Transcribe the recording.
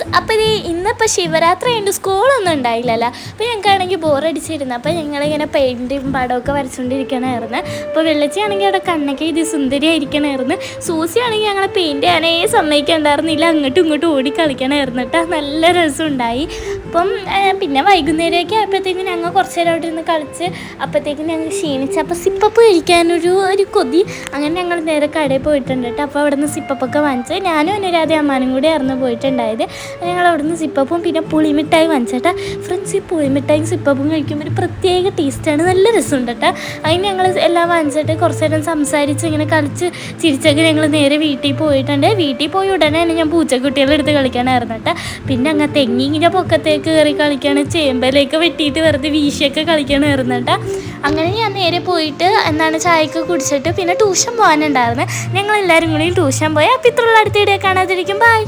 Guys, അപ്പോൾ ഇന്നിപ്പോൾ ശിവരാത്രി ഉണ്ട്, സ്കൂളൊന്നും ഉണ്ടായില്ലല്ലോ. അപ്പോൾ ഞങ്ങൾക്കാണെങ്കിൽ ബോറടിച്ചിരുന്നു. അപ്പോൾ ഞങ്ങളിങ്ങനെ പെയിൻറ്റും പടമൊക്കെ വരച്ചുകൊണ്ടിരിക്കണമായിരുന്നു. അപ്പോൾ വെള്ളച്ചിയാണെങ്കിൽ അവിടെ കണ്ണൊക്കെ ഇത് സുന്ദരിയായിരിക്കണമായിരുന്നു. സൂസിയാണെങ്കിൽ ഞങ്ങളെ പെയിൻറ്റ് ചെയ്യാനേ സമ്മതിക്കണ്ടായിരുന്നില്ല, അങ്ങോട്ടും ഇങ്ങോട്ടും ഓടി കളിക്കണമായിരുന്നു കേട്ടോ. നല്ല രസമുണ്ടായി. അപ്പം പിന്നെ വൈകുന്നേരമൊക്കെ ആയപ്പോഴത്തേക്കും ഞങ്ങൾ കുറച്ച് നേരം അവിടെ ഇരുന്ന് കളിച്ച് അപ്പോഴത്തേക്കും ഞങ്ങൾ ക്ഷീണിച്ച്. അപ്പോൾ സിപ്പപ്പ് കഴിക്കാനൊരു കൊതി. അങ്ങനെ ഞങ്ങൾ നേരെ കടയിൽ പോയിട്ടുണ്ട് കേട്ടോ. അപ്പോൾ അവിടെ നിന്ന് സിപ്പപ്പൊക്കെ വാങ്ങിച്ച് ഞാനും അനുരാധ അമ്മാനും കൂടി ആയിരുന്നു പോയിട്ടുണ്ടായത്. ഞങ്ങൾ അവിടെ നിന്ന് സിപ്പപ്പും പിന്നെ പുളിമിഠായി വാങ്ങിച്ചേട്ടാ. ഫ്രണ്ട്സ്, ഈ പുളിമിഠായും സിപ്പപ്പും കഴിക്കുമ്പോൾ ഒരു പ്രത്യേക ടേസ്റ്റാണ്, നല്ല രസമുണ്ട് കേട്ടോ. അതിന് ഞങ്ങൾ എല്ലാം വാങ്ങിച്ചിട്ട് കുറച്ച് നേരം സംസാരിച്ച് ഇങ്ങനെ കളിച്ച് ചിരിച്ചൊക്കെ ഞങ്ങൾ നേരെ വീട്ടിൽ പോയിട്ടുണ്ട്. വീട്ടിൽ പോയി ഉടനെ തന്നെ ഞാൻ പൂച്ചക്കുട്ടികളെ എടുത്ത് കളിക്കാനായിരുന്നു കേട്ടോ. പിന്നെ അങ്ങ് തെങ്ങിങ്ങനെ പൊക്കത്തേക്ക് കയറി കളിക്കുകയാണ്, ചേമ്പലേക്ക് വെട്ടിയിട്ട് വെറുതെ വീശിയൊക്കെ കളിക്കണമായിരുന്നു കേട്ടോ. അങ്ങനെ ഞാൻ നേരെ പോയിട്ട് ചായയൊക്കെ കുടിച്ചിട്ട് പിന്നെ ട്യൂഷൻ പോകാനുണ്ടായിരുന്നു. ഞങ്ങളെല്ലാവരും കൂടി ട്യൂഷൻ പോയി. അപ്പോൾ ഇത്രയുള്ള അടുത്ത വീഡിയോ കാണാതിരിക്കും. ബൈ.